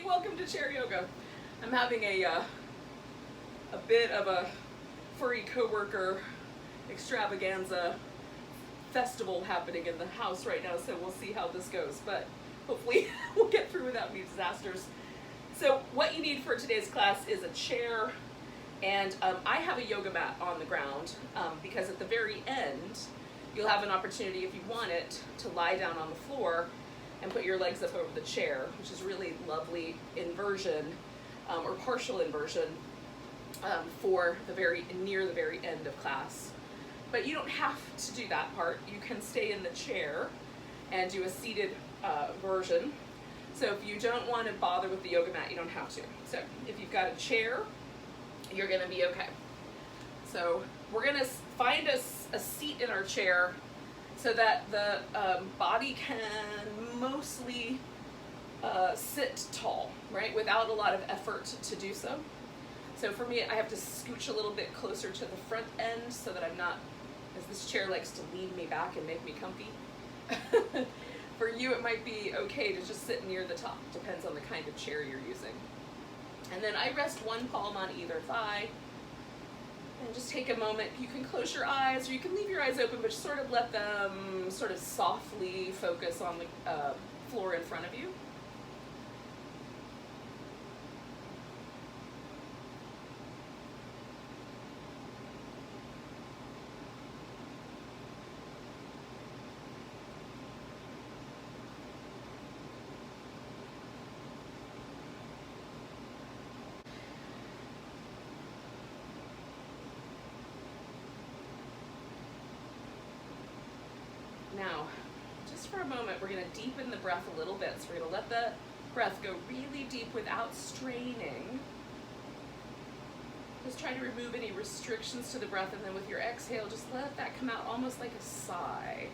welcome to chair yoga. I'm having a bit of a furry coworker extravaganza festival happening in the house right now, so we'll see how this goes, but hopefully we'll get through without any disasters. So what you need for today's class is a chair, and I have a yoga mat on the ground because at the very end you'll have an opportunity, if you want it, to lie down on the floor and put your legs up over the chair, which is really lovely inversion or partial inversion for near the very end of class. But you don't have to do that part. You can stay in the chair and do a seated version. So if you don't want to bother with the yoga mat, you don't have to. So if you've got a chair, you're going to be okay. So we're going to find a seat in our chair so that the body can mostly sit tall, right, without a lot of effort to do so. So for me, I have to scooch a little bit closer to the front end so that I'm not, as this chair likes to lean me back and make me comfy. For you, it might be okay to just sit near the top, depends on the kind of chair you're using. And then I rest one palm on either thigh. And just take a moment. You can close your eyes or you can leave your eyes open, but just sort of let them sort of softly focus on the floor in front of you. Now, just for a moment, we're going to deepen the breath a little bit. So we're going to let the breath go really deep without straining. Just try to remove any restrictions to the breath, and then with your exhale, just let that come out almost like a sigh.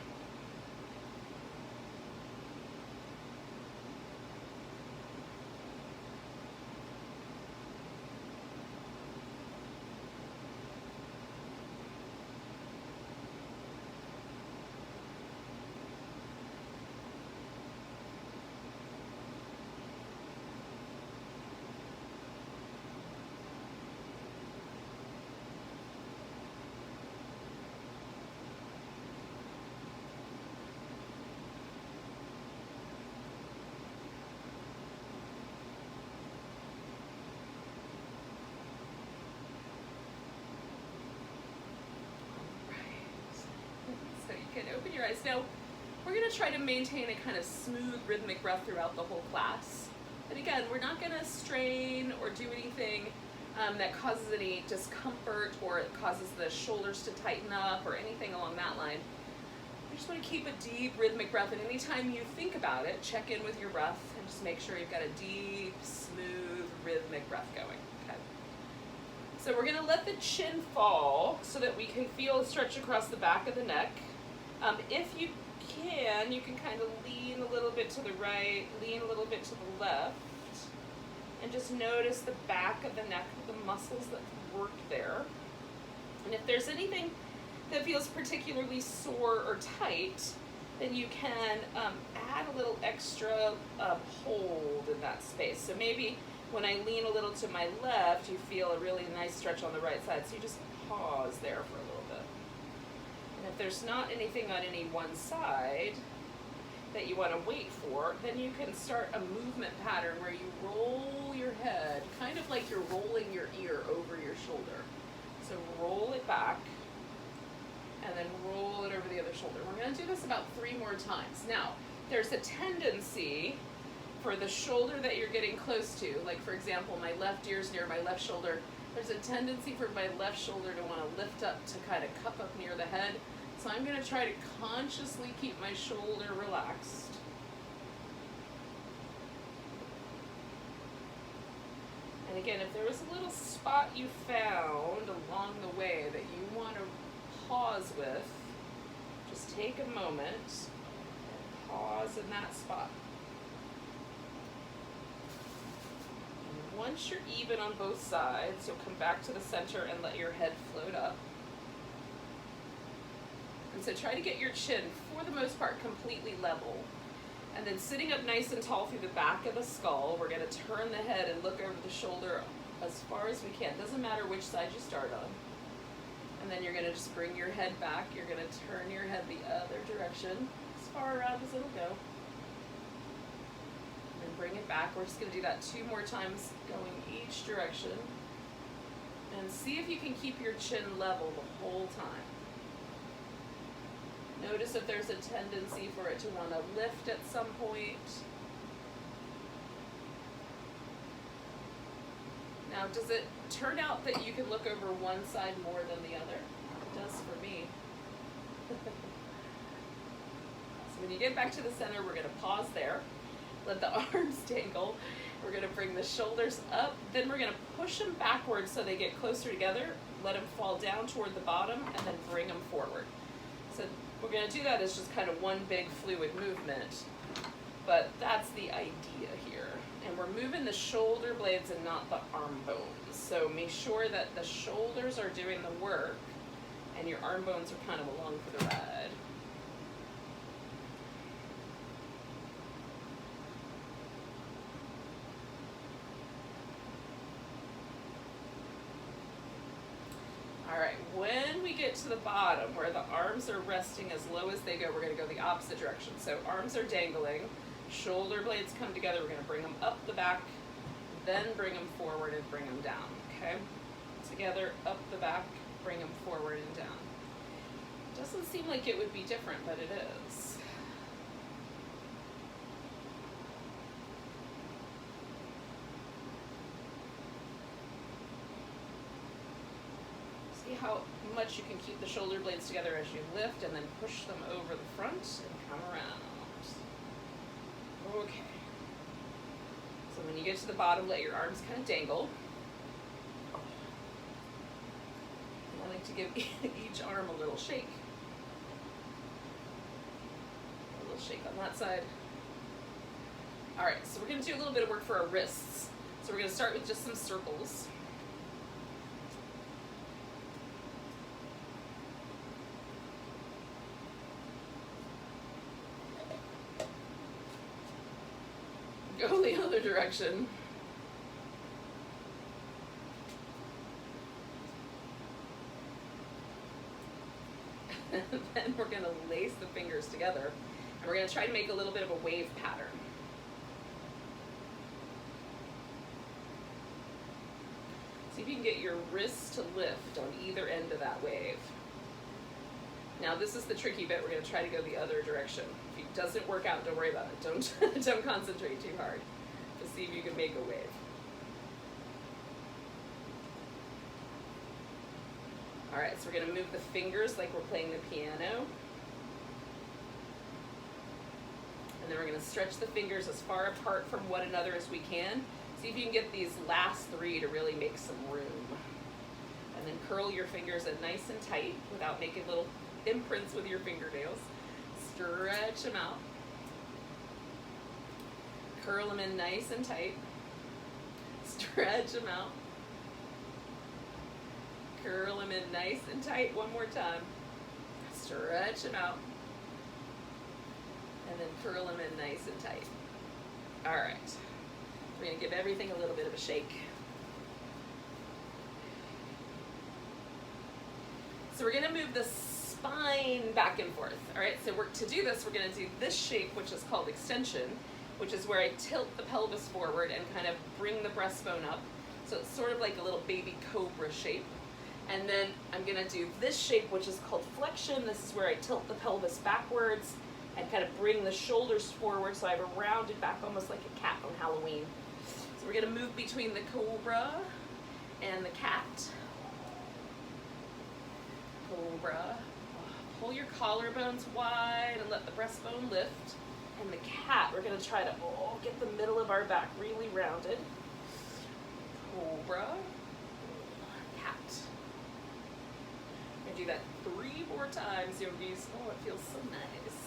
Can open your eyes. Now, we're going to try to maintain a kind of smooth rhythmic breath throughout the whole class. And again, we're not going to strain or do anything that causes any discomfort or it causes the shoulders to tighten up or anything along that line. You just want to keep a deep rhythmic breath, and anytime you think about it, check in with your breath and just make sure you've got a deep, smooth, rhythmic breath going. Okay. So we're going to let the chin fall so that we can feel a stretch across the back of the neck. If you can kind of lean a little bit to the right, lean a little bit to the left, and just notice the back of the neck, the muscles that work there. And if there's anything that feels particularly sore or tight, then you can add a little extra hold in that space. So maybe when I lean a little to my left, you feel a really nice stretch on the right side. So you just pause there for a little bit. And if there's not anything on any one side that you want to wait for, then you can start a movement pattern where you roll your head, kind of like you're rolling your ear over your shoulder. So roll it back, and then roll it over the other shoulder. We're going to do this about 3 more times. Now, there's a tendency for the shoulder that you're getting close to, like for example, my left ear's near my left shoulder, there's a tendency for my left shoulder to want to lift up to kind of cup up near the head. So I'm going to try to consciously keep my shoulder relaxed. And again, if there was a little spot you found along the way that you want to pause with, just take a moment and pause in that spot. And once you're even on both sides, you'll come back to the center and let your head float up. And so try to get your chin, for the most part, completely level. And then sitting up nice and tall through the back of the skull, we're gonna turn the head and look over the shoulder as far as we can. Doesn't matter which side you start on. And then you're gonna just bring your head back. You're gonna turn your head the other direction, as far around as it'll go. And then bring it back. We're just gonna do that 2 more times, going each direction. And see if you can keep your chin level the whole time. Notice if there's a tendency for it to want to lift at some point. Now, does it turn out that you can look over one side more than the other? It does for me. So when you get back to the center, we're going to pause there. Let the arms dangle. We're going to bring the shoulders up. Then we're going to push them backwards so they get closer together. Let them fall down toward the bottom and then bring them forward. So we're going to do that as just kind of one big fluid movement. But that's the idea here. And we're moving the shoulder blades and not the arm bones. So make sure that the shoulders are doing the work and your arm bones are kind of along for the ride. All right, when we get to the bottom where the arms are resting as low as they go, we're gonna go the opposite direction. So arms are dangling, shoulder blades come together, we're gonna bring them up the back, then bring them forward and bring them down, okay? Together, up the back, bring them forward and down. Doesn't seem like it would be different, but it is. See how much you can keep the shoulder blades together as you lift and then push them over the front and come around. Okay. So when you get to the bottom, let your arms kind of dangle. And I like to give each arm a little shake. A little shake on that side. All right, so we're gonna do a little bit of work for our wrists. So we're gonna start with just some circles. Go the other direction. And then we're going to lace the fingers together. And we're going to try to make a little bit of a wave pattern. See if you can get your wrists to lift on either end of that wave. Now this is the tricky bit. We're going to try to go the other direction. If it doesn't work out, don't worry about it. Don't concentrate too hard. Just see if you can make a wave. All right, so we're going to move the fingers like we're playing the piano. And then we're going to stretch the fingers as far apart from one another as we can. See if you can get these last 3 to really make some room. And then curl your fingers in nice and tight without making little imprints with your fingernails. Stretch them out. Curl them in nice and tight. Stretch them out. Curl them in nice and tight one more time. Stretch them out. And then curl them in nice and tight. All right. We're going to give everything a little bit of a shake. So we're going to move the spine back and forth. All right, so to do this, we're going to do this shape, which is called extension, which is where I tilt the pelvis forward and kind of bring the breastbone up. So it's sort of like a little baby cobra shape. And then I'm going to do this shape, which is called flexion. This is where I tilt the pelvis backwards and kind of bring the shoulders forward so I have a rounded back, almost like a cat on Halloween. So we're going to move between the cobra and the cat. Cobra. Pull your collarbones wide and let the breastbone lift. And the cat, we're going to try to get the middle of our back really rounded. Cobra. Cat. I'm going to do that 3 more times, yogis. Oh, it feels so nice.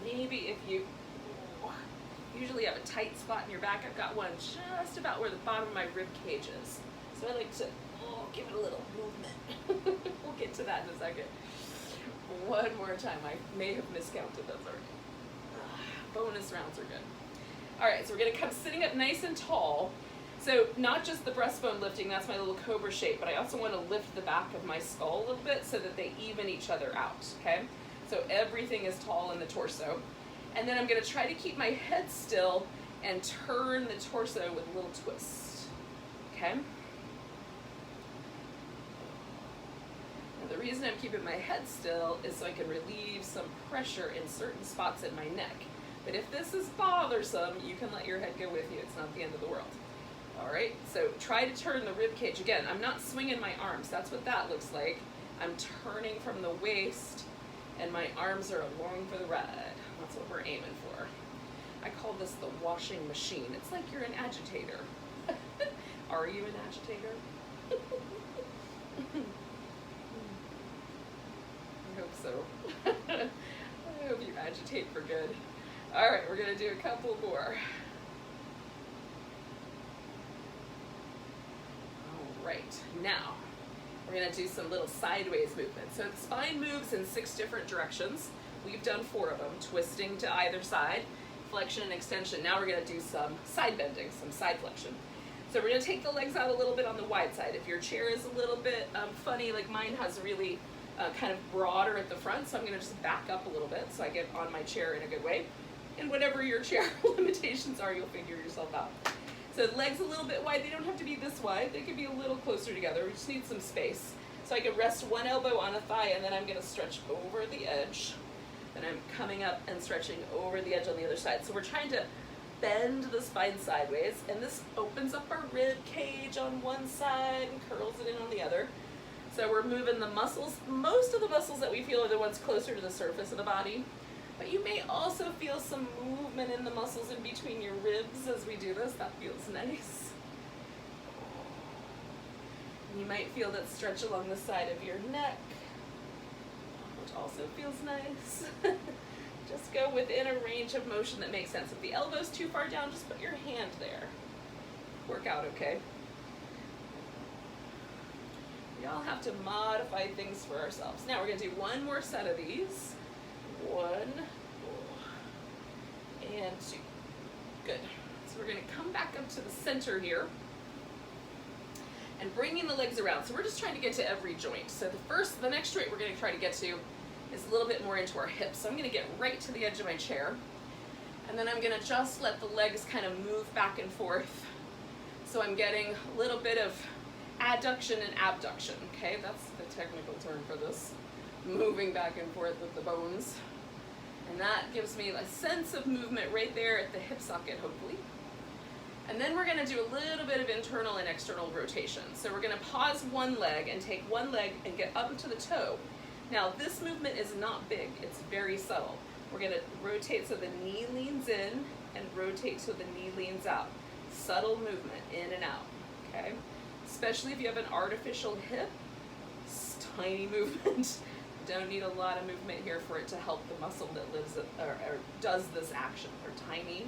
Maybe if you usually have a tight spot in your back, I've got one just about where the bottom of my rib cage is. So I like to give it a little movement. We'll get to that in a second. One more time. I may have miscounted those already. Bonus rounds are good. All right, so we're gonna come sitting up nice and tall. So not just the breastbone lifting, that's my little cobra shape, but I also want to lift the back of my skull a little bit so that they even each other out, okay? So everything is tall in the torso. And then I'm gonna try to keep my head still and turn the torso with a little twist, okay? And the reason I'm keeping my head still is so I can relieve some pressure in certain spots in my neck. But if this is bothersome, you can let your head go with you. It's not the end of the world. All right, so try to turn the rib cage. Again, I'm not swinging my arms. That's what that looks like. I'm turning from the waist, and my arms are along for the ride. That's what we're aiming for. I call this the washing machine. It's like you're an agitator. Are you an agitator? I hope so. I hope you agitate for good. All right, we're gonna do a couple more. Right, now we're going to do some little sideways movement. So the spine moves in 6 different directions. We've done 4 of them, twisting to either side, flexion and extension. Now we're going to do some side bending, some side flexion. So we're going to take the legs out a little bit on the wide side. If your chair is a little bit funny, like mine has really kind of broader at the front, so I'm going to just back up a little bit so I get on my chair in a good way. And whatever your chair limitations are, you'll figure yourself out. So legs a little bit wide. They don't have to be this wide. They could be a little closer together. We just need some space. So I can rest one elbow on a thigh, and then I'm going to stretch over the edge. Then I'm coming up and stretching over the edge on the other side. So we're trying to bend the spine sideways, and this opens up our rib cage on one side and curls it in on the other. So we're moving the muscles. Most of the muscles that we feel are the ones closer to the surface of the body. But you may also feel some movement in the muscles in between your ribs as we do this. That feels nice. And you might feel that stretch along the side of your neck, which also feels nice. Just go within a range of motion that makes sense. If the elbow's too far down, just put your hand there. Work out okay. We all have to modify things for ourselves. Now we're going to do one more set of these. 1 and 2. Good. So we're going to come back up to the center here and bringing the legs around. So we're just trying to get to every joint. So the next joint we're going to try to get to is a little bit more into our hips. So I'm going to get right to the edge of my chair, and then I'm going to just let the legs kind of move back and forth. So I'm getting a little bit of adduction and abduction. Okay, that's the technical term for this. Moving back and forth with the bones. And that gives me a sense of movement right there at the hip socket, hopefully. And then we're going to do a little bit of internal and external rotation. So we're going to pause one leg and take one leg and get up to the toe. Now this movement is not big, it's very subtle. We're going to rotate so the knee leans in and rotate so the knee leans out. Subtle movement, in and out, okay? Especially if you have an artificial hip, it's tiny movement. Don't need a lot of movement here for it to help the muscle that lives or does this action. They're tiny.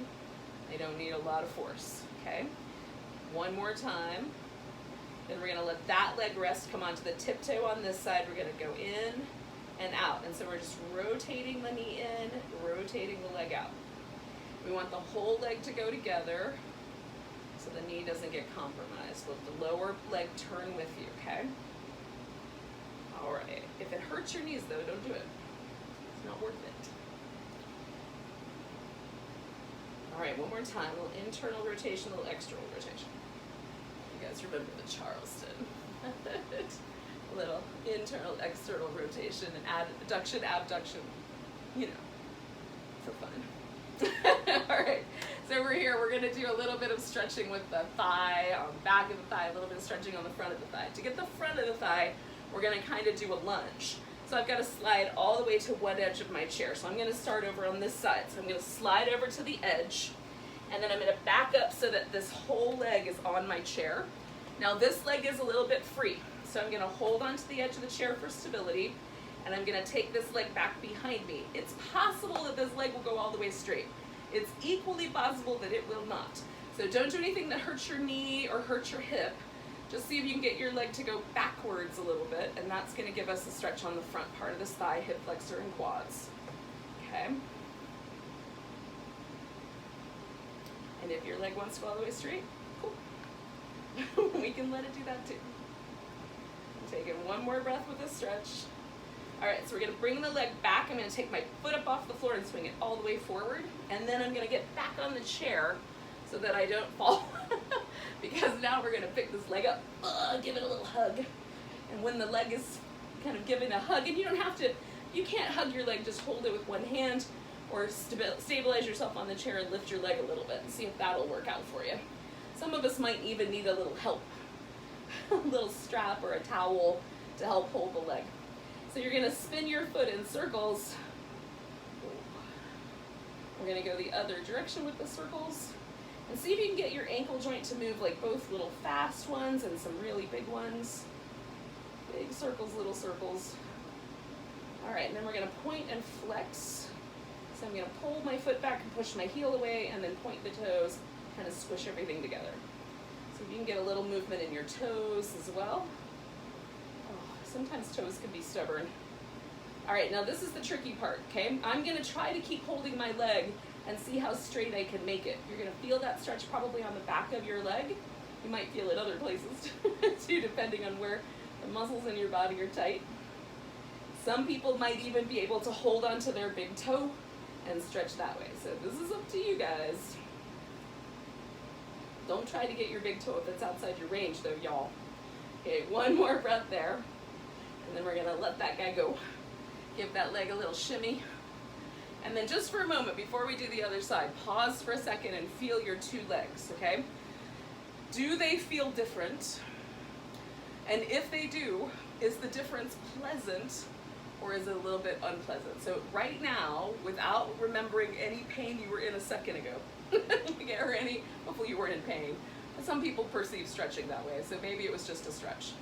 They don't need a lot of force. Okay. One more time. Then we're going to let that leg rest. Come onto the tiptoe on this side. We're going to go in and out. And so we're just rotating the knee in, rotating the leg out. We want the whole leg to go together so the knee doesn't get compromised. Let the lower leg turn with you. Okay. All right, if it hurts your knees though, don't do it. It's not worth it. All right, one more time, a little internal rotation, a little external rotation. You guys remember the Charleston. A little internal, external rotation and adduction, abduction, you know, for fun. All right, so we're here, we're gonna do a little bit of stretching with the thigh, on the back of the thigh, a little bit of stretching on the front of the thigh. To get the front of the thigh, we're going to kind of do a lunge. So I've got to slide all the way to one edge of my chair. So I'm going to start over on this side. So I'm going to slide over to the edge, and then I'm going to back up so that this whole leg is on my chair. Now this leg is a little bit free. So I'm going to hold onto the edge of the chair for stability, and I'm going to take this leg back behind me. It's possible that this leg will go all the way straight. It's equally possible that it will not. So don't do anything that hurts your knee or hurts your hip. Just see if you can get your leg to go backwards a little bit, and that's going to give us a stretch on the front part of this thigh, hip flexor, and quads. Okay? And if your leg wants to go all the way straight, cool. We can let it do that too. I'm taking one more breath with this stretch. All right, so we're gonna bring the leg back. I'm gonna take my foot up off the floor and swing it all the way forward. And then I'm gonna get back on the chair so that I don't fall. Because now we're gonna pick this leg up, give it a little hug. And when the leg is kind of given a hug, and you don't have to, you can't hug your leg, just hold it with one hand, or stabilize yourself on the chair and lift your leg a little bit and see if that'll work out for you. Some of us might even need a little help, a little strap or a towel to help hold the leg. So you're gonna spin your foot in circles. We're gonna go the other direction with the circles. And see if you can get your ankle joint to move, like both little fast ones and some really big ones. Big circles, little circles. All right, and then we're gonna point and flex. So I'm gonna pull my foot back and push my heel away and then point the toes, kind of squish everything together. So you can get a little movement in your toes as well. Oh, sometimes toes can be stubborn. All right, now this is the tricky part, okay? I'm gonna try to keep holding my leg and see how straight I can make it. You're gonna feel that stretch probably on the back of your leg. You might feel it other places too, depending on where the muscles in your body are tight. Some people might even be able to hold onto their big toe and stretch that way. So this is up to you guys. Don't try to get your big toe if it's outside your range though, y'all. Okay, one more breath there. And then we're gonna let that guy go. Give that leg a little shimmy. And then just for a moment, before we do the other side, pause for a second and feel your two legs, okay? Do they feel different? And if they do, is the difference pleasant or is it a little bit unpleasant? So right now, without remembering any pain you were in a second ago, or any, hopefully you weren't in pain. Some people perceive stretching that way, so maybe it was just a stretch.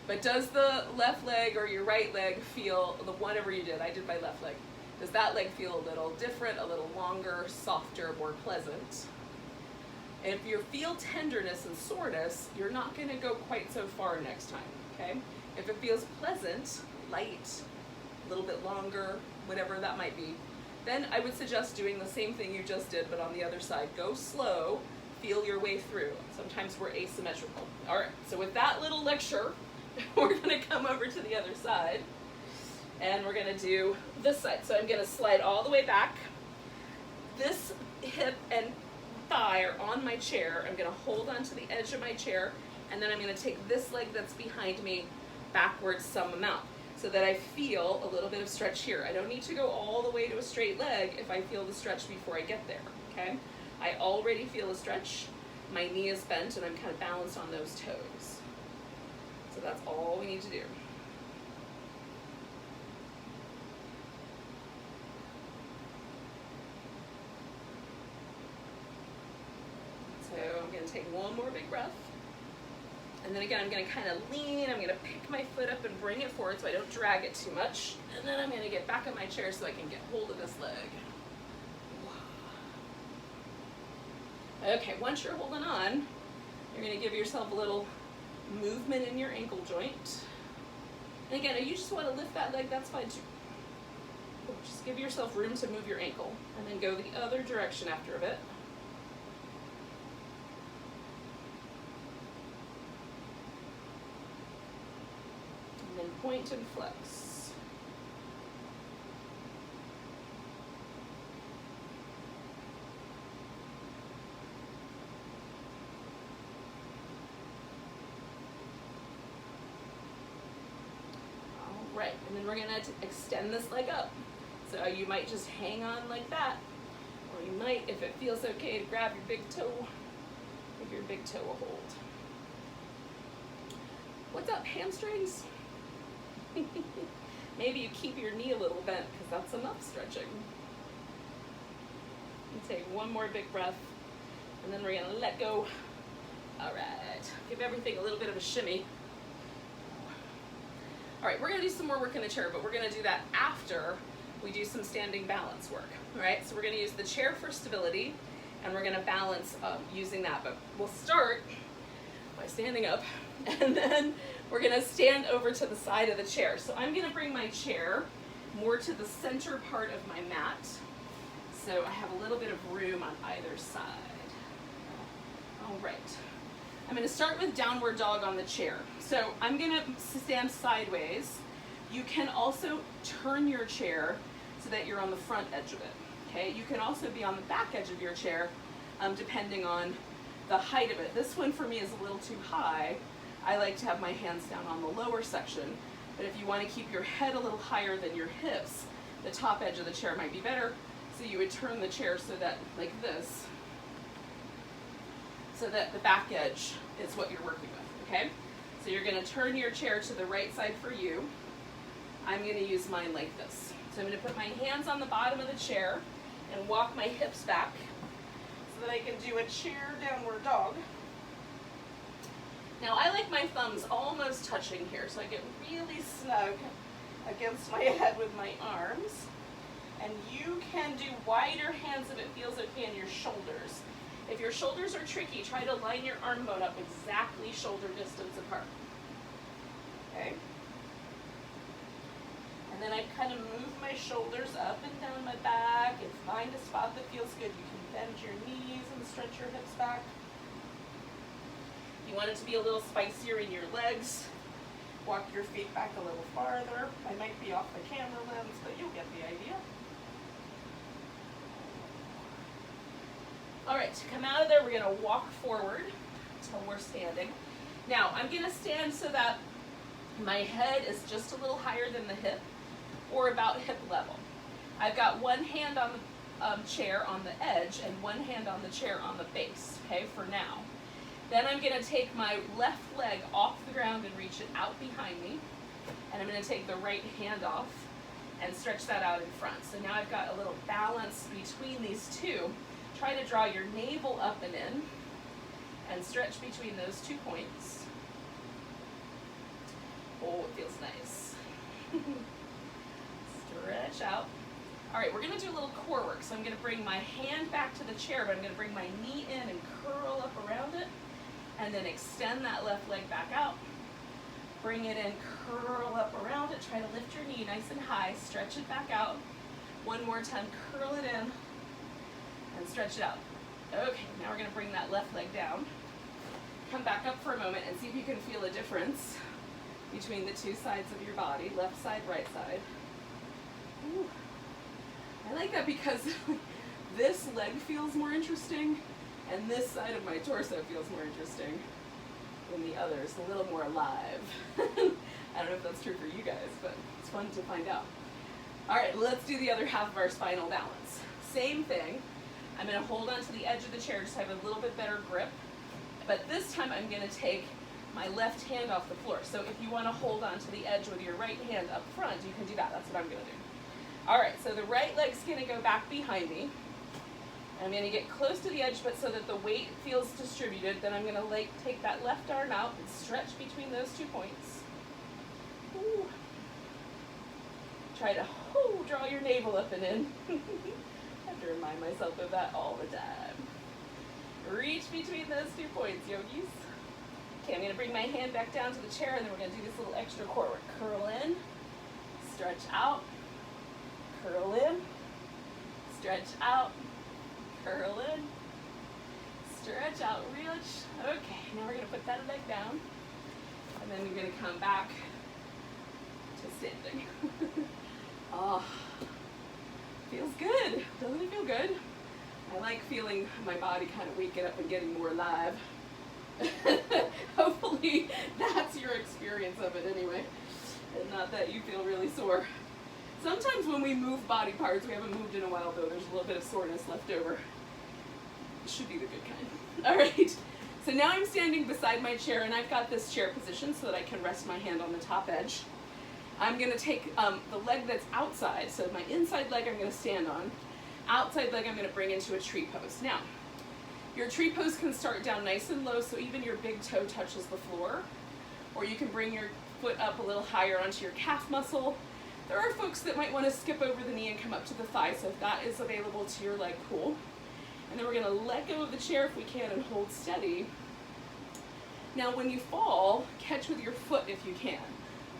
But does the left leg or your right leg feel, whatever you did, I did my left leg, does that leg feel a little different, a little longer, softer, more pleasant? And if you feel tenderness and soreness, you're not gonna go quite so far next time, okay? If it feels pleasant, light, a little bit longer, whatever that might be, then I would suggest doing the same thing you just did, but on the other side. Go slow, feel your way through. Sometimes we're asymmetrical. All right, so with that little lecture, we're gonna come over to the other side, and we're gonna do this side. So I'm gonna slide all the way back. This hip and thigh are on my chair. I'm gonna hold onto the edge of my chair, and then I'm gonna take this leg that's behind me backwards some amount, so that I feel a little bit of stretch here. I don't need to go all the way to a straight leg if I feel the stretch before I get there, okay? I already feel a stretch. My knee is bent and I'm kind of balanced on those toes. So that's all we need to do. So I'm gonna take one more big breath. And then again, I'm gonna kind of lean, I'm gonna pick my foot up and bring it forward so I don't drag it too much. And then I'm gonna get back on my chair so I can get hold of this leg. Okay, once you're holding on, you're gonna give yourself a little movement in your ankle joint. And again, if you just wanna lift that leg, that's fine too. Just give yourself room to move your ankle and then go the other direction after a bit. And point and flex. All right, and then we're gonna extend this leg up. So you might just hang on like that, or you might, if it feels okay, to grab your big toe, give your big toe a hold. What's up, hamstrings? Maybe you keep your knee a little bent because that's enough stretching. And take one more big breath, and then we're gonna let go. All right, give everything a little bit of a shimmy. All right, we're gonna do some more work in the chair, but we're gonna do that after we do some standing balance work. All right, so we're gonna use the chair for stability, and we're gonna balance using that, but we'll start by standing up. And then we're gonna stand over to the side of the chair. So I'm gonna bring my chair more to the center part of my mat, so I have a little bit of room on either side. All right. I'm going to start with downward dog on the chair. So I'm going to stand sideways. You can also turn your chair so that you're on the front edge of it. Okay. You can also be on the back edge of your chair, depending on the height of it. This one for me is a little too high. I like to have my hands down on the lower section. But if you want to keep your head a little higher than your hips, the top edge of the chair might be better. So you would turn the chair so that, like this, so that the back edge is what you're working with, okay? So you're gonna turn your chair to the right side for you. I'm gonna use mine like this. So I'm gonna put my hands on the bottom of the chair and walk my hips back so that I can do a chair downward dog. Now I like my thumbs almost touching here, so I get really snug against my head with my arms. And you can do wider hands if it feels okay in your shoulders. If your shoulders are tricky, try to line your arm bone up exactly shoulder distance apart. Okay? And then I kind of move my shoulders up and down my back and find a spot that feels good. You can bend your knees and stretch your hips back. You want it to be a little spicier in your legs. Walk your feet back a little farther. I might be off the camera lens, but you'll get the idea. All right, to come out of there, we're gonna walk forward until we're standing. Now, I'm gonna stand so that my head is just a little higher than the hip, or about hip level. I've got one hand on the chair on the edge and one hand on the chair on the base, okay, for now. Then I'm gonna take my left leg off the ground and reach it out behind me. And I'm gonna take the right hand off and stretch that out in front. So now I've got a little balance between these two. Try to draw your navel up and in and stretch between those 2 points. Oh, it feels nice. Stretch out. All right, we're gonna do a little core work. So I'm gonna bring my hand back to the chair, but I'm gonna bring my knee in and curl up around it. And then extend that left leg back out. Bring it in, curl up around it. Try to lift your knee nice and high. Stretch it back out. One more time, curl it in and stretch it out. Okay, now we're gonna bring that left leg down. Come back up for a moment and see if you can feel a difference between the two sides of your body, left side, right side. Ooh. I like that because this leg feels more interesting and this side of my torso feels more interesting than the others, a little more alive. I don't know if that's true for you guys, but it's fun to find out. All right, let's do the other half of our spinal balance. Same thing. I'm gonna hold onto the edge of the chair, just have a little bit better grip. But this time I'm gonna take my left hand off the floor. So if you wanna hold onto the edge with your right hand up front, you can do that. That's what I'm gonna do. All right, so the right leg's gonna go back behind me. I'm gonna get close to the edge, but so that the weight feels distributed, then I'm gonna take that left arm out and stretch between those 2 points. Ooh. Try to draw your navel up and in. I have to remind myself of that all the time. Reach between those 2 points, yogis. Okay, I'm gonna bring my hand back down to the chair and then we're gonna do this little extra core work. Curl in, stretch out, curl in, stretch out, curl in, stretch out, reach. Okay, now we're gonna put that leg down and then we're gonna come back to standing. Oh, feels good. Doesn't it feel good? I like feeling my body kind of waking up and getting more alive. Hopefully that's your experience of it anyway, and not that you feel really sore. Sometimes when we move body parts, we haven't moved in a while though, there's a little bit of soreness left over. It should be the good kind. All right, so now I'm standing beside my chair and I've got this chair position so that I can rest my hand on the top edge. I'm gonna take the leg that's outside, so my inside leg I'm gonna stand on, outside leg I'm gonna bring into a tree pose. Now, your tree pose can start down nice and low, so even your big toe touches the floor, or you can bring your foot up a little higher onto your calf muscle. There are folks that might wanna skip over the knee and come up to the thigh, so if that is available to your leg, cool. And then we're gonna let go of the chair if we can and hold steady. Now when you fall, catch with your foot if you can,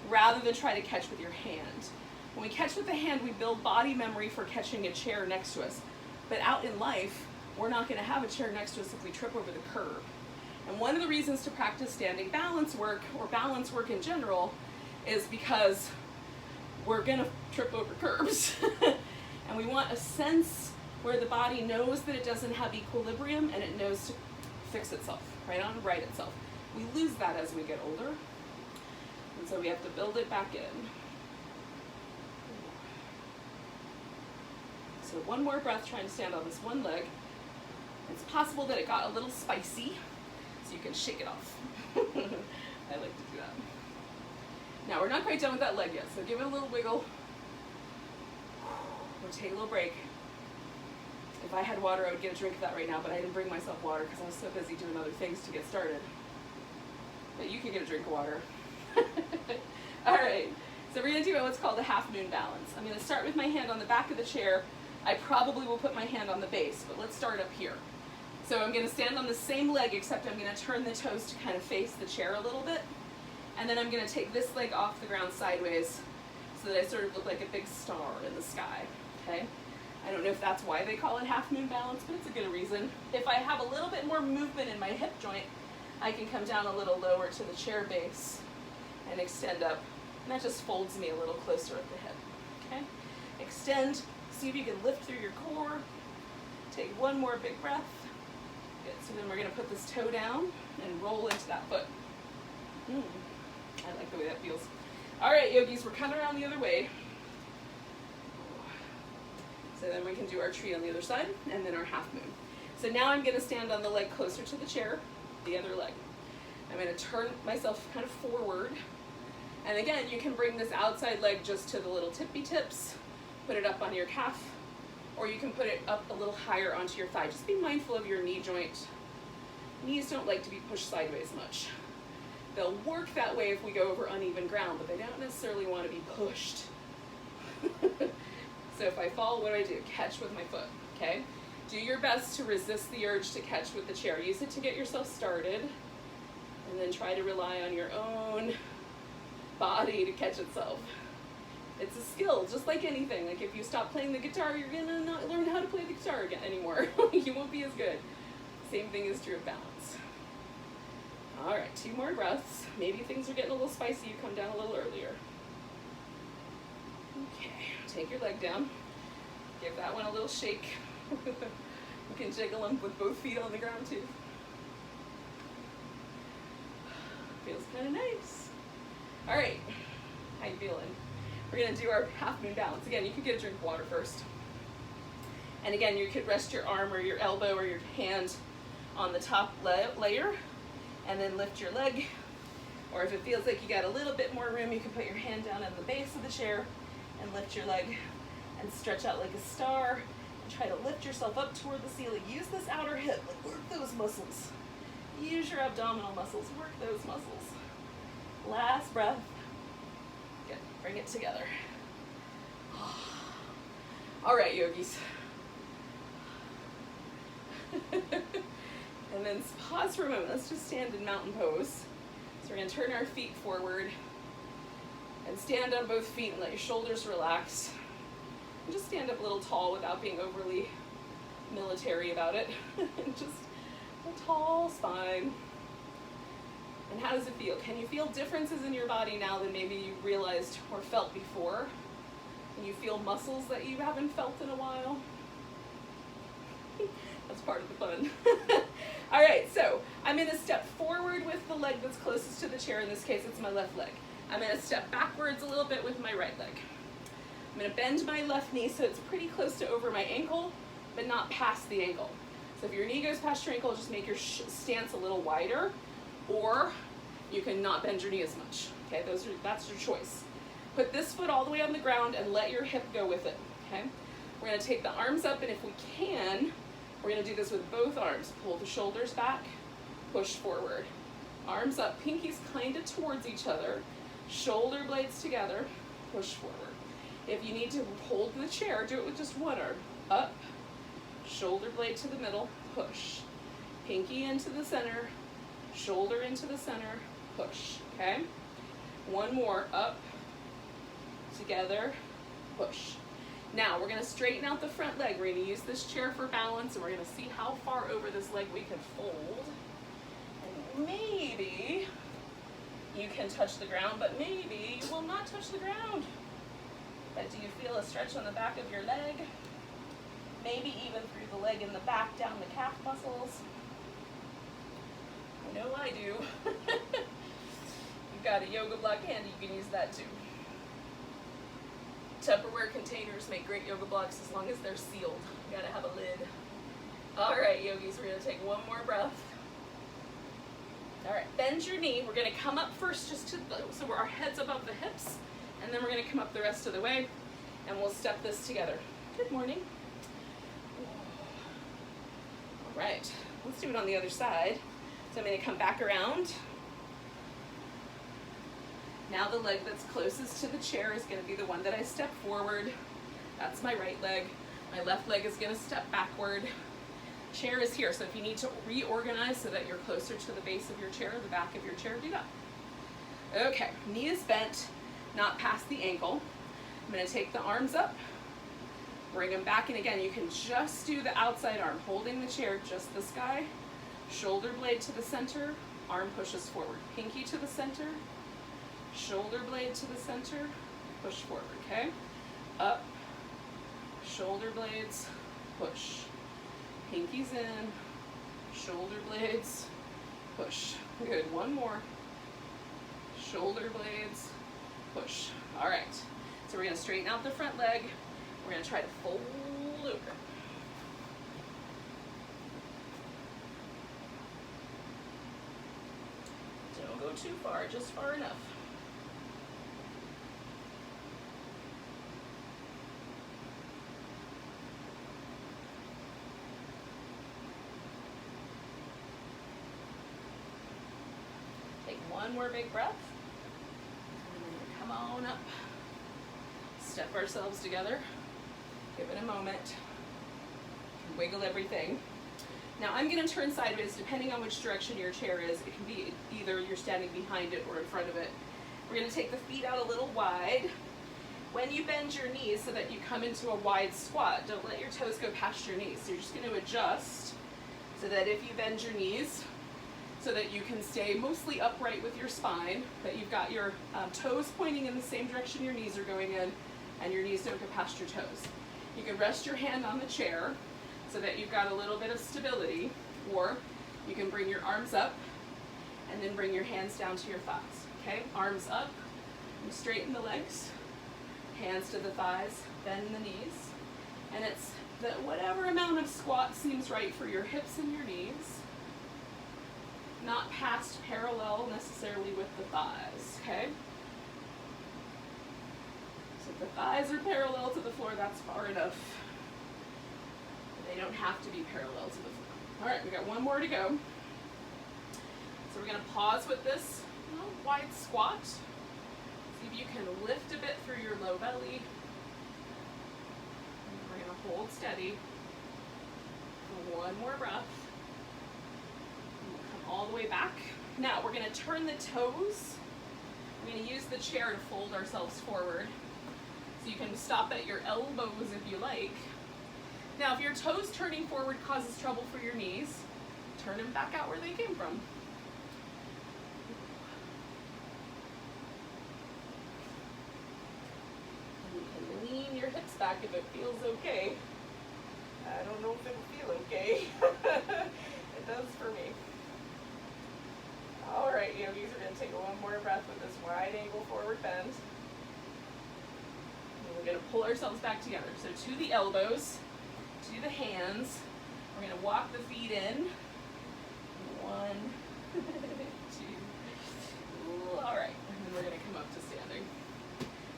rather than try to catch with your hand. When we catch with the hand, we build body memory for catching a chair next to us. But out in life, we're not going to have a chair next to us if we trip over the curb. And one of the reasons to practice standing balance work, or balance work in general, is because we're going to trip over curbs. And we want a sense where the body knows that it doesn't have equilibrium and it knows to fix itself, right on, right itself. We lose that as we get older. And so we have to build it back in. So one more breath trying to stand on this one leg. It's possible that it got a little spicy, so you can shake it off. I like to do that. Now we're not quite done with that leg yet, so give it a little wiggle. We'll take a little break. If I had water, I would get a drink of that right now, but I didn't bring myself water because I was so busy doing other things to get started. But you can get a drink of water. All right, so we're gonna do what's called a half moon balance. I'm gonna start with my hand on the back of the chair. I probably will put my hand on the base, but let's start up here. So I'm gonna stand on the same leg, except I'm gonna turn the toes to kind of face the chair a little bit. And then I'm gonna take this leg off the ground sideways so that I sort of look like a big star in the sky, okay? I don't know if that's why they call it half moon balance, but it's a good reason. If I have a little bit more movement in my hip joint, I can come down a little lower to the chair base and extend up. And that just folds me a little closer at the hip, okay? Extend, see if you can lift through your core. Take one more big breath. Good, so then we're gonna put this toe down and roll into that foot. I like the way that feels. All right, yogis, we're coming around the other way. So then we can do our tree on the other side, and then our half moon. So now I'm gonna stand on the leg closer to the chair, the other leg. I'm gonna turn myself kind of forward. And again, you can bring this outside leg just to the little tippy tips, put it up on your calf, or you can put it up a little higher onto your thigh. Just be mindful of your knee joint. Knees don't like to be pushed sideways much. They'll work that way if we go over uneven ground, but they don't necessarily want to be pushed. So if I fall, what do? Catch with my foot, okay? Do your best to resist the urge to catch with the chair. Use it to get yourself started, and then try to rely on your own body to catch itself. It's a skill, just like anything. Like if you stop playing the guitar, you're gonna not learn how to play the guitar again anymore. You won't be as good. Same thing is true of balance. All right, 2 more breaths. Maybe things are getting a little spicy. You come down a little earlier. Okay, take your leg down. Give that one a little shake. You can jiggle them with both feet on the ground too. Feels kind of nice. All right, how you feeling? We're gonna do our half moon balance. Again, you could get a drink of water first. And again, you could rest your arm or your elbow or your hand on the top layer and then lift your leg. Or if it feels like you got a little bit more room, you can put your hand down at the base of the chair and lift your leg and stretch out like a star and try to lift yourself up toward the ceiling. Use this outer hip, like work those muscles. Use your abdominal muscles, work those muscles. Last breath. Good, bring it together. All right, yogis. And then pause for a moment. Let's just stand in mountain pose. So we're gonna turn our feet forward and stand on both feet and let your shoulders relax. And just stand up a little tall without being overly military about it. Just a tall spine. And how does it feel? Can you feel differences in your body now than maybe you realized or felt before? Can you feel muscles that you haven't felt in a while? That's part of the fun. All right, so I'm gonna step forward with the leg that's closest to the chair. In this case, it's my left leg. I'm gonna step backwards a little bit with my right leg. I'm gonna bend my left knee so it's pretty close to over my ankle, but not past the ankle. So if your knee goes past your ankle, just make your stance a little wider, or you can not bend your knee as much. Okay, that's your choice. Put this foot all the way on the ground and let your hip go with it, okay? We're gonna take the arms up, and if we can, we're gonna do this with both arms. Pull the shoulders back, push forward. Arms up, pinkies kind of towards each other, shoulder blades together, push forward. If you need to hold the chair, do it with just one arm. Up, shoulder blade to the middle, push. Pinky into the center, shoulder into the center, push, okay? One more, up, together, push. Now we're gonna straighten out the front leg. We're gonna use this chair for balance, and we're gonna see how far over this leg we can fold. And maybe you can touch the ground, but maybe you will not touch the ground. But do you feel a stretch on the back of your leg? Maybe even through the leg in the back, down the calf muscles. I know I do. You've got a yoga block handy, you can use that too. Tupperware containers make great yoga blocks as long as they're sealed. You gotta have a lid. All right, yogis, we're gonna take one more breath. All right, bend your knee. We're gonna come up first just to so our head's above the hips, and then we're gonna come up the rest of the way, and we'll step this together. Good morning. All right, let's do it on the other side. So I'm gonna come back around. Now the leg that's closest to the chair is gonna be the one that I step forward. That's my right leg. My left leg is gonna step backward. Chair is here, so if you need to reorganize so that you're closer to the base of your chair, the back of your chair, do that. Okay, knee is bent, not past the ankle. I'm gonna take the arms up, bring them back, and again, you can just do the outside arm, holding the chair, just this guy. Shoulder blade to the center, arm pushes forward. Pinky to the center, shoulder blade to the center, push forward, okay? Up, shoulder blades, push. Pinkies in, shoulder blades, push. Good, one more. Shoulder blades, push. All right, so we're gonna straighten out the front leg. We're gonna try to fold over. Don't go too far, just far enough. One more big breath. And then we're gonna come on up. Step ourselves together. Give it a moment. Wiggle everything. Now I'm gonna turn sideways depending on which direction your chair is. It can be either you're standing behind it or in front of it. We're gonna take the feet out a little wide. When you bend your knees so that you come into a wide squat, don't let your toes go past your knees. So you're just gonna adjust so that if you bend your knees, so that you can stay mostly upright with your spine, that you've got your toes pointing in the same direction your knees are going in, and your knees don't go past your toes. You can rest your hand on the chair so that you've got a little bit of stability, or you can bring your arms up and then bring your hands down to your thighs, okay? Arms up, and straighten the legs, hands to the thighs, bend the knees, and it's whatever amount of squat seems right for your hips and your knees. Not past parallel necessarily with the thighs, okay? So if the thighs are parallel to the floor, that's far enough. They don't have to be parallel to the floor. All right, we got one more to go. So we're gonna pause with this wide squat. See if you can lift a bit through your low belly. And we're gonna hold steady for one more breath. All the way back. Now we're gonna turn the toes. We're gonna use the chair to fold ourselves forward. So you can stop at your elbows if you like. Now if your toes turning forward causes trouble for your knees, turn them back out where they came from. And you can lean your hips back if it feels okay. I don't know if it will feel okay. It does for me. All right, yogis, we're going to take one more breath with this wide angle forward bend. And we're going to pull ourselves back together. So to the elbows, to the hands. We're going to walk the feet in. 1, 2. All right, and then we're going to come up to standing.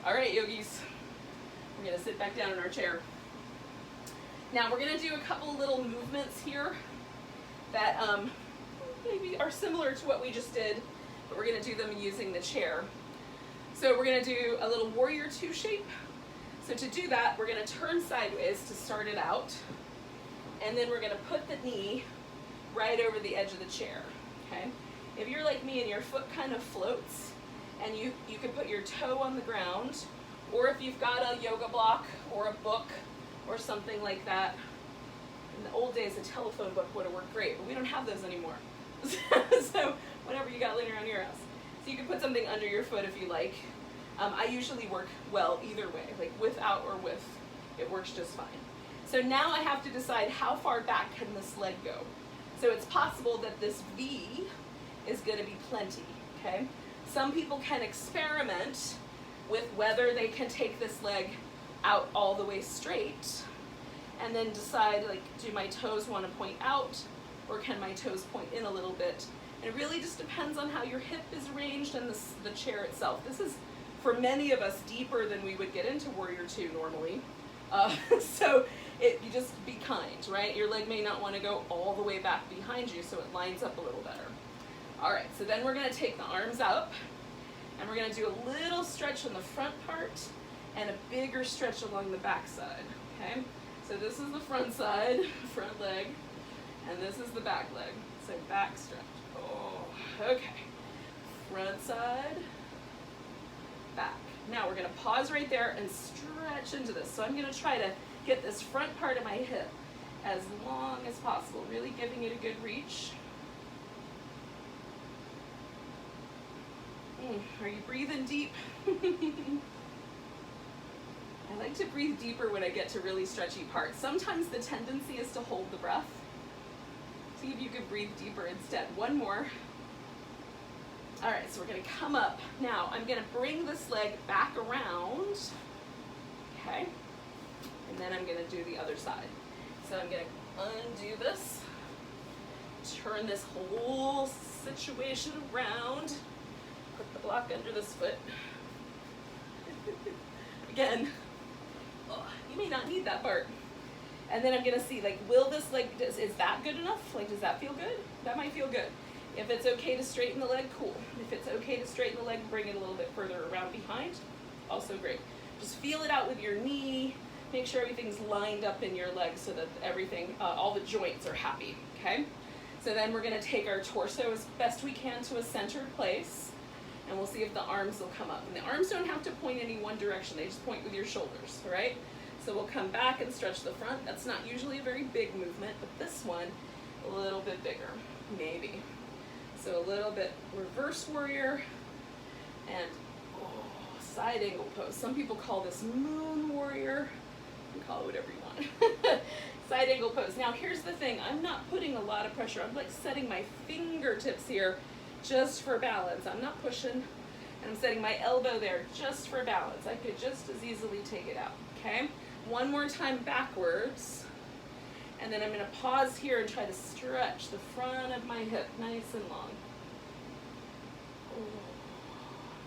All right, yogis, we're going to sit back down in our chair. Now we're going to do a couple little movements here that maybe are similar to what we just did, but we're gonna do them using the chair. So we're gonna do a little warrior 2 shape. So to do that, we're gonna turn sideways to start it out, and then we're gonna put the knee right over the edge of the chair, okay? If you're like me and your foot kind of floats, and you can put your toe on the ground, or if you've got a yoga block or a book or something like that. In the old days, a telephone book would have worked great, but we don't have those anymore. So whatever you got laying around your house. So you can put something under your foot if you like. I usually work well either way, like without or with. It works just fine. So now I have to decide how far back can this leg go. So it's possible that this V is going to be plenty, okay? Some people can experiment with whether they can take this leg out all the way straight and then decide, like, do my toes want to point out or can my toes point in a little bit? And it really just depends on how your hip is arranged and the chair itself. This is, for many of us, deeper than we would get into Warrior Two normally. So you just be kind, right? Your leg may not want to go all the way back behind you, so it lines up a little better. All right, so then we're going to take the arms up, and we're going to do a little stretch on the front part and a bigger stretch along the back side, okay? So this is the front side, front leg, and this is the back leg. So back stretch. Oh, okay. Front side, back. Now we're going to pause right there and stretch into this. So I'm going to try to get this front part of my hip as long as possible, really giving it a good reach. Are you breathing deep? I like to breathe deeper when I get to really stretchy parts. Sometimes the tendency is to hold the breath. See if you can breathe deeper instead. One more. All right, so we're going to come up. Now, I'm going to bring this leg back around, okay? And then I'm going to do the other side. So I'm going to undo this, turn this whole situation around, put the block under this foot. Again, you may not need that part. And then I'm going to see, like, will this leg, is that good enough? Like, does that feel good? That might feel good. If it's okay to straighten the leg, cool. If it's okay to straighten the leg, bring it a little bit further around behind, also great. Just feel it out with your knee. Make sure everything's lined up in your leg so that everything, all the joints are happy, okay? So then we're gonna take our torso as best we can to a centered place, and we'll see if the arms will come up. And the arms don't have to point any one direction, they just point with your shoulders, all right? So we'll come back and stretch the front. That's not usually a very big movement, but this one, a little bit bigger, maybe. So a little bit reverse warrior and side angle pose. Some people call this moon warrior. You can call it whatever you want. Side angle pose. Now here's the thing, I'm not putting a lot of pressure. I'm like setting my fingertips here just for balance. I'm not pushing, and I'm setting my elbow there just for balance. I could just as easily take it out, okay? One more time backwards. And then I'm going to pause here and try to stretch the front of my hip nice and long.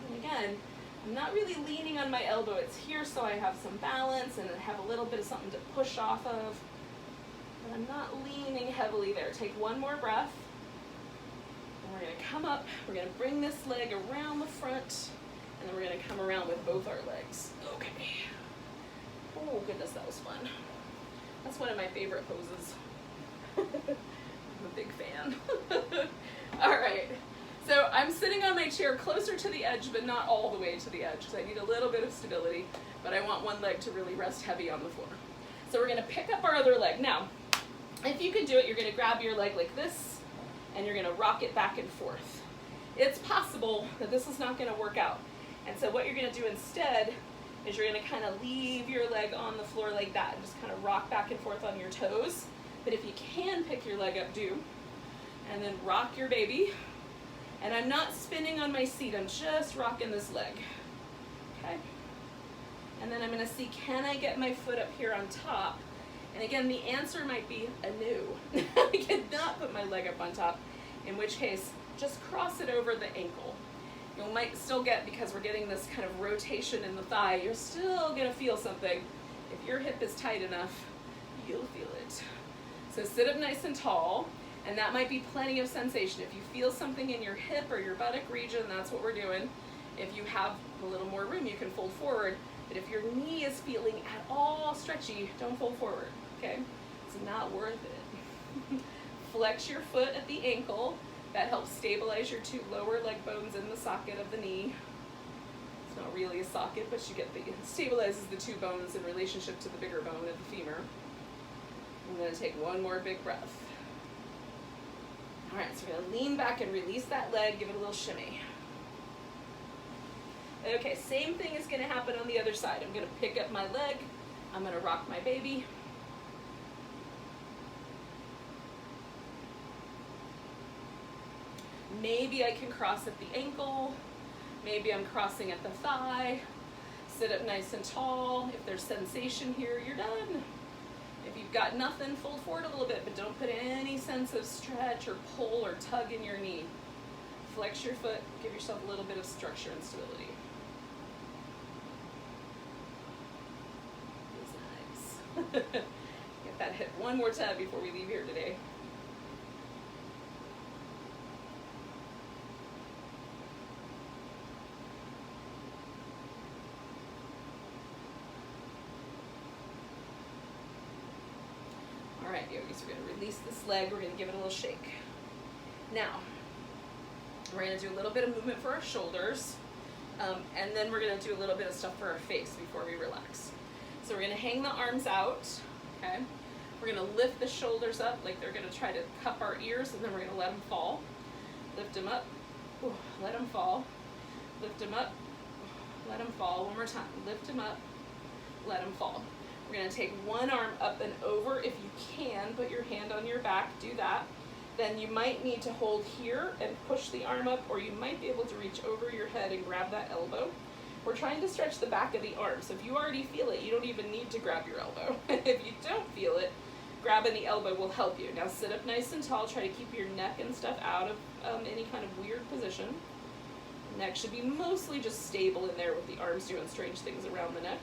And again, I'm not really leaning on my elbow. It's here so I have some balance and I have a little bit of something to push off of. But I'm not leaning heavily there. Take one more breath. And we're going to come up. We're going to bring this leg around the front. And then we're going to come around with both our legs. Okay. Oh, goodness, that was fun. That's one of my favorite poses. I'm a big fan. All right, so I'm sitting on my chair closer to the edge, but not all the way to the edge, because I need a little bit of stability, but I want one leg to really rest heavy on the floor. So we're gonna pick up our other leg. Now, if you can do it, you're gonna grab your leg like this, and you're gonna rock it back and forth. It's possible that this is not gonna work out. And so what you're gonna do instead is you're going to kind of leave your leg on the floor like that and just kind of rock back and forth on your toes. But if you can pick your leg up, do. And then rock your baby. And I'm not spinning on my seat, I'm just rocking this leg. Okay? And then I'm going to see, can I get my foot up here on top? And again, the answer might be a no. I cannot put my leg up on top, in which case, just cross it over the ankle. You might still get, because we're getting this kind of rotation in the thigh, you're still going to feel something. If your hip is tight enough, you'll feel it. So sit up nice and tall, and that might be plenty of sensation. If you feel something in your hip or your buttock region, that's what we're doing. If you have a little more room, you can fold forward. But if your knee is feeling at all stretchy, don't fold forward, okay? It's not worth it. Flex your foot at the ankle. That helps stabilize your two lower leg bones in the socket of the knee. It's not really a socket, but it stabilizes the two bones in relationship to the bigger bone of the femur. I'm going to take one more big breath. All right, so we're going to lean back and release that leg, give it a little shimmy. Okay, same thing is going to happen on the other side. I'm going to pick up my leg. I'm going to rock my baby. Maybe I can cross at the ankle. Maybe I'm crossing at the thigh. Sit up nice and tall. If there's sensation here, you're done. If you've got nothing, fold forward a little bit, but don't put any sense of stretch or pull or tug in your knee. Flex your foot, give yourself a little bit of structure and stability. That's nice. Get that hit one more time before we leave here today. Alright, yogis, we're going to release this leg, we're going to give it a little shake. Now, we're going to do a little bit of movement for our shoulders, and then we're going to do a little bit of stuff for our face before we relax. So we're going to hang the arms out, okay? We're going to lift the shoulders up like they're going to try to cup our ears, and then we're going to let them fall. Lift them up, let them fall. Lift them up, let them fall. One more time, lift them up, let them fall. We're going to take one arm up and over. If you can, put your hand on your back, do that. Then you might need to hold here and push the arm up, or you might be able to reach over your head and grab that elbow. We're trying to stretch the back of the arm, so if you already feel it, you don't even need to grab your elbow. If you don't feel it, grabbing the elbow will help you. Now sit up nice and tall, try to keep your neck and stuff out of any kind of weird position. Neck should be mostly just stable in there with the arms doing strange things around the neck.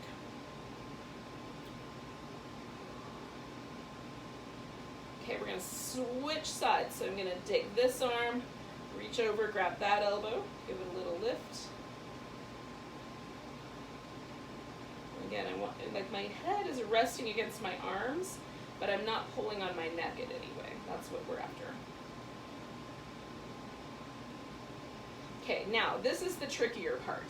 Okay, we're going to switch sides. So I'm going to take this arm, reach over, grab that elbow, give it a little lift. Again, I want, like, my head is resting against my arms, but I'm not pulling on my neck in any way. That's what we're after. Okay, now this is the trickier part.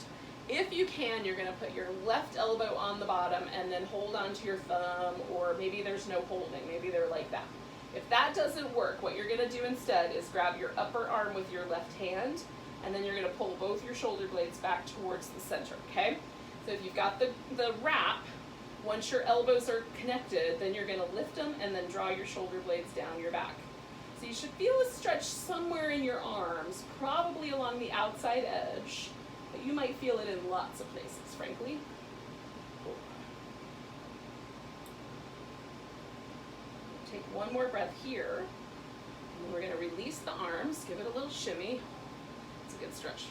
If you can, you're going to put your left elbow on the bottom and then hold on to your thumb, or maybe there's no holding. Maybe they're like that. If that doesn't work, what you're going to do instead is grab your upper arm with your left hand, and then you're going to pull both your shoulder blades back towards the center, okay? So if you've got the wrap, once your elbows are connected, then you're going to lift them and then draw your shoulder blades down your back. So you should feel a stretch somewhere in your arms, probably along the outside edge, but you might feel it in lots of places, frankly. Take one more breath here, and then we're going to release the arms, give it a little shimmy. It's a good stretch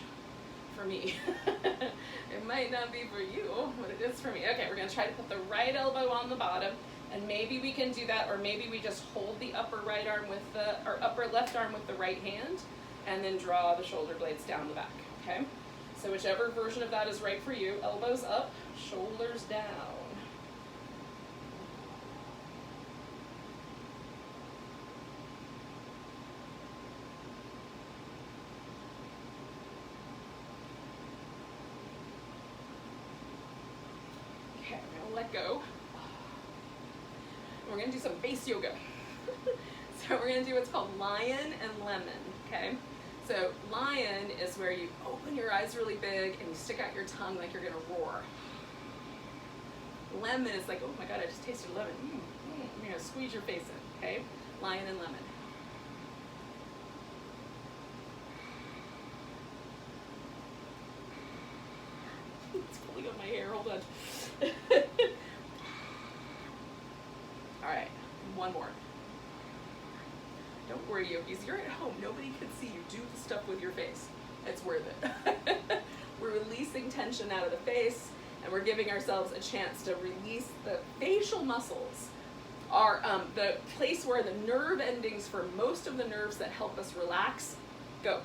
for me. It might not be for you, but it is for me. Okay, we're going to try to put the right elbow on the bottom, and maybe we can do that, or maybe we just hold the upper right arm with the, or upper left arm with the right hand, and then draw the shoulder blades down the back, okay? So whichever version of that is right for you, elbows up, shoulders down. Okay, we're gonna let go. We're gonna do some base yoga. So we're gonna do what's called lion and lemon, okay? So lion is where you open your eyes really big and you stick out your tongue like you're gonna roar. Lemon is like, oh my God, I just tasted lemon. You're gonna squeeze your face in, okay? Lion and lemon. It's pulling on my hair, hold on. All right, one more. Don't worry, yogis, you're at home. Nobody can see you do the stuff with your face. It's worth it. We're releasing tension out of the face, and we're giving ourselves a chance to release the facial muscles. Are the place where the nerve endings for most of the nerves that help us relax go.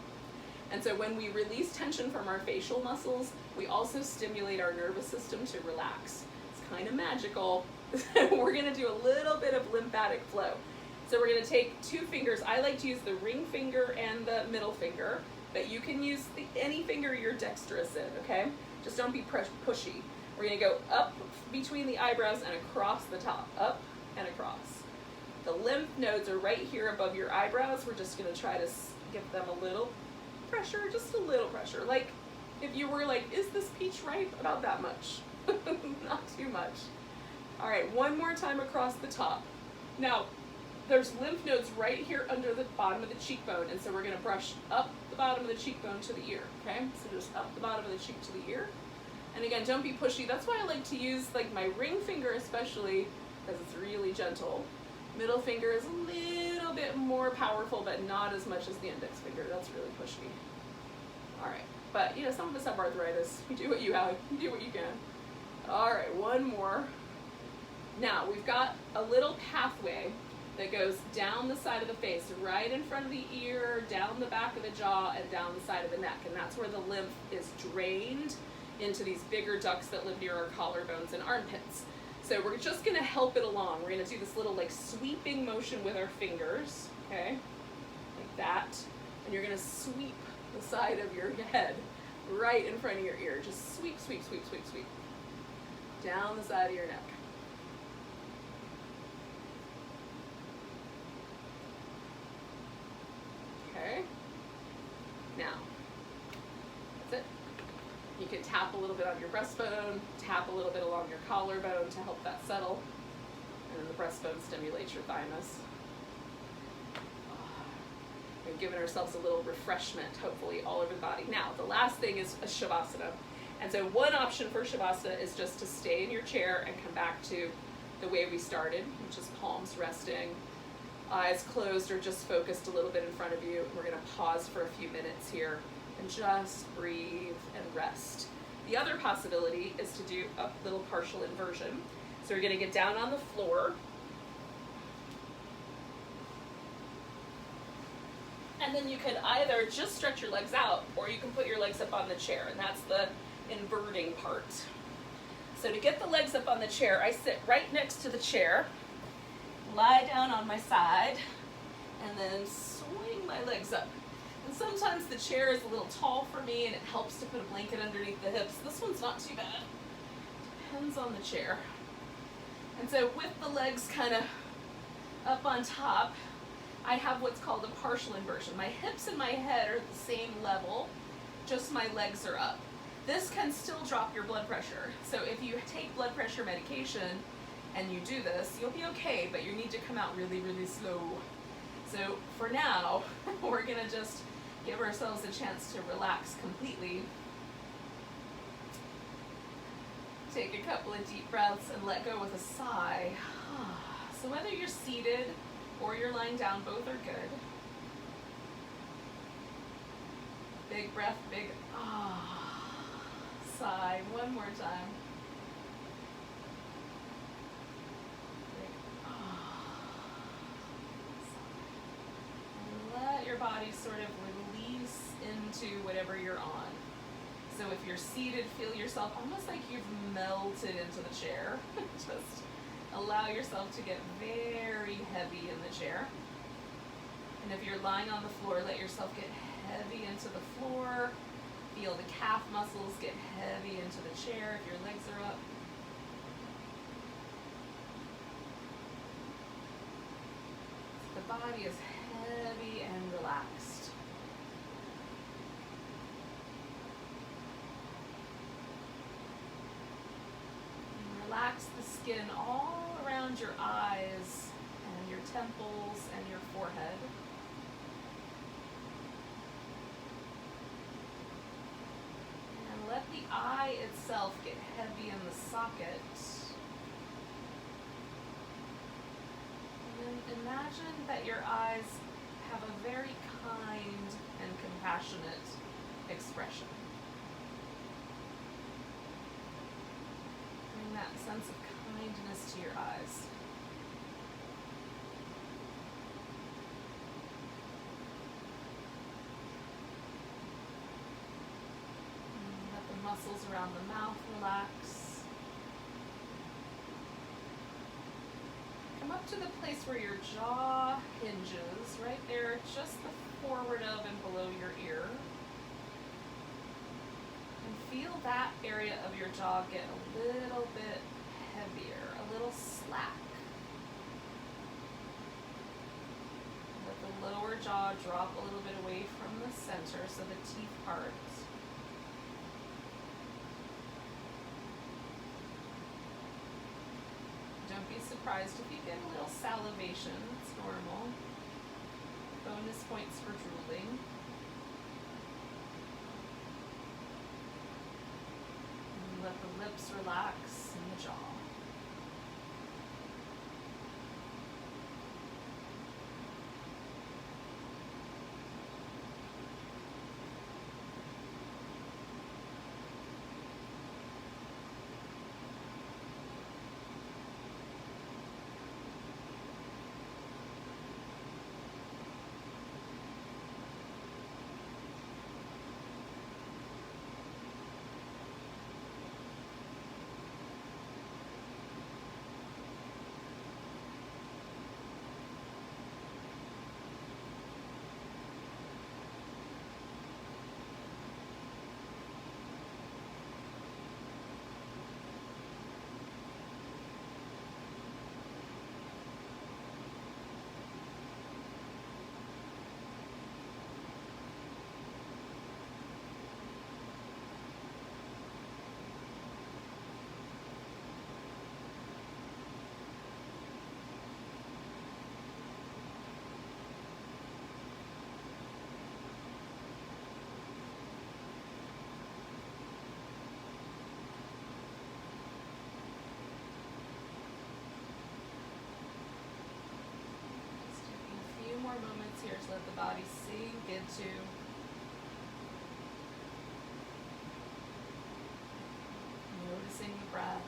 And so when we release tension from our facial muscles, we also stimulate our nervous system to relax. It's kind of magical. We're going to do a little bit of lymphatic flow. So we're going to take 2 fingers. I like to use the ring finger and the middle finger, but you can use any finger you're dexterous in, okay? Just don't be pushy. We're going to go up between the eyebrows and across the top, up and across. The lymph nodes are right here above your eyebrows. We're just going to try to give them a little pressure, just a little pressure. Like if you were like, is this peach ripe? About that much, not too much. All right, one more time across the top. Now, there's lymph nodes right here under the bottom of the cheekbone, and so we're going to brush up the bottom of the cheekbone to the ear, okay? So just up the bottom of the cheek to the ear. And again, don't be pushy. That's why I like to use like my ring finger especially, because it's really gentle. Middle finger is a little bit more powerful, but not as much as the index finger. That's really pushy. All right, but you know, some of us have arthritis. You do what you have, you do what you can. All right, one more. Now, we've got a little pathway that goes down the side of the face, right in front of the ear, down the back of the jaw, and down the side of the neck. And that's where the lymph is drained into these bigger ducts that live near our collarbones and armpits. So we're just gonna help it along. We're gonna do this little like sweeping motion with our fingers, okay? Like that. And you're gonna sweep the side of your head right in front of your ear. Just sweep, sweep, sweep, sweep, sweep. Down the side of your neck. Okay, now, that's it. You can tap a little bit on your breastbone, tap a little bit along your collarbone to help that settle, and then the breastbone stimulates your thymus. We've given ourselves a little refreshment, hopefully, all over the body. Now, the last thing is a Shavasana. And so one option for Shavasana is just to stay in your chair and come back to the way we started, which is palms resting, eyes closed or just focused a little bit in front of you. We're going to pause for a few minutes here and just breathe and rest. The other possibility is to do a little partial inversion. So we're going to get down on the floor. And then you can either just stretch your legs out or you can put your legs up on the chair, and that's the inverting part. So to get the legs up on the chair, I sit right next to the chair, lie down on my side, and then swing my legs up. And sometimes the chair is a little tall for me and it helps to put a blanket underneath the hips. This one's not too bad. Depends on the chair. And so with the legs kind of up on top, I have what's called a partial inversion. My hips and my head are at the same level, just my legs are up. This can still drop your blood pressure. So if you take blood pressure medication and you do this, you'll be okay, but you need to come out really, really slow. So for now, we're gonna just give ourselves a chance to relax completely. Take a couple of deep breaths and let go with a sigh. So whether you're seated or you're lying down, both are good. Big breath, big sigh. One more time. Big sigh. And let your body sort of release into whatever you're on. So if you're seated, feel yourself almost like you've melted into the chair. Just allow yourself to get very heavy in the chair. And if you're lying on the floor, let yourself get heavy into the floor. Feel the calf muscles get heavy into the chair if your legs are up. The body is heavy and relaxed. And relax the skin all around your eyes and your temples and your forehead. And let the eye itself get heavy in the socket. And then imagine that your eyes have a very kind and compassionate expression. Bring that sense of kindness to your eyes. And let the muscles around the mouth relax. Come up up to the place where your jaw hinges, right there, just the forward of and below your ear. And feel that area of your jaw get a little bit heavier, a little slack. Let the lower jaw drop a little bit away from the center so the teeth part. Don't be surprised if you get a little salivation, it's normal. Bonus points for drooling. And let the lips relax and the jaw. More moments here to let the body sink into noticing the breath.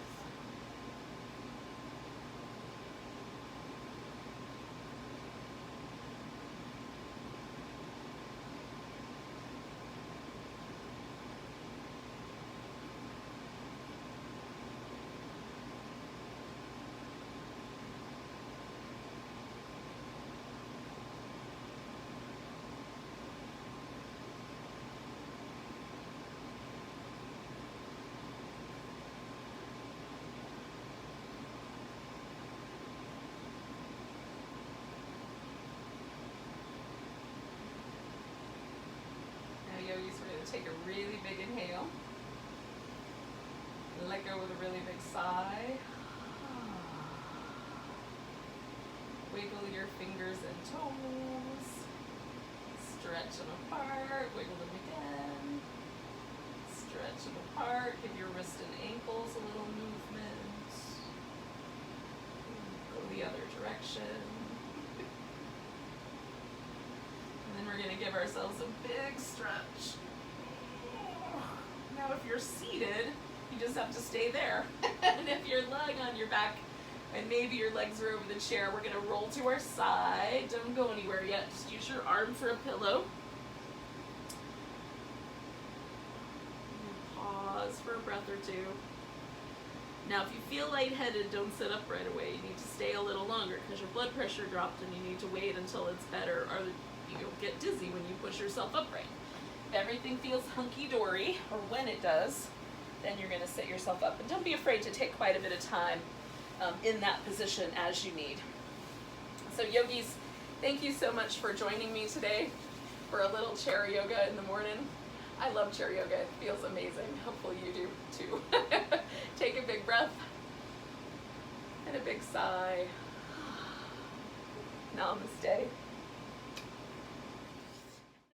Yogis, we're going to take a really big inhale. Let go with a really big sigh. Wiggle your fingers and toes. Stretch them apart. Wiggle them again. Stretch them apart. Give your wrist and ankles a little movement. Go the other direction. And then we're going to give ourselves a big stretch. Now if you're seated, you just have to stay there. And if you're lying on your back and maybe your legs are over the chair, we're going to roll to our side. Don't go anywhere yet. Just use your arm for a pillow. And pause for a breath or two. Now if you feel lightheaded, don't sit up right away. You need to stay a little longer because your blood pressure dropped and you need to wait until it's better, or you'll get dizzy when you push yourself upright. If everything feels hunky-dory, or when it does, then you're going to sit yourself up. And don't be afraid to take quite a bit of time in that position as you need. So yogis, thank you so much for joining me today for a little chair yoga in the morning. I love chair yoga. It feels amazing. Hopefully you do too. Take a big breath and a big sigh. Namaste.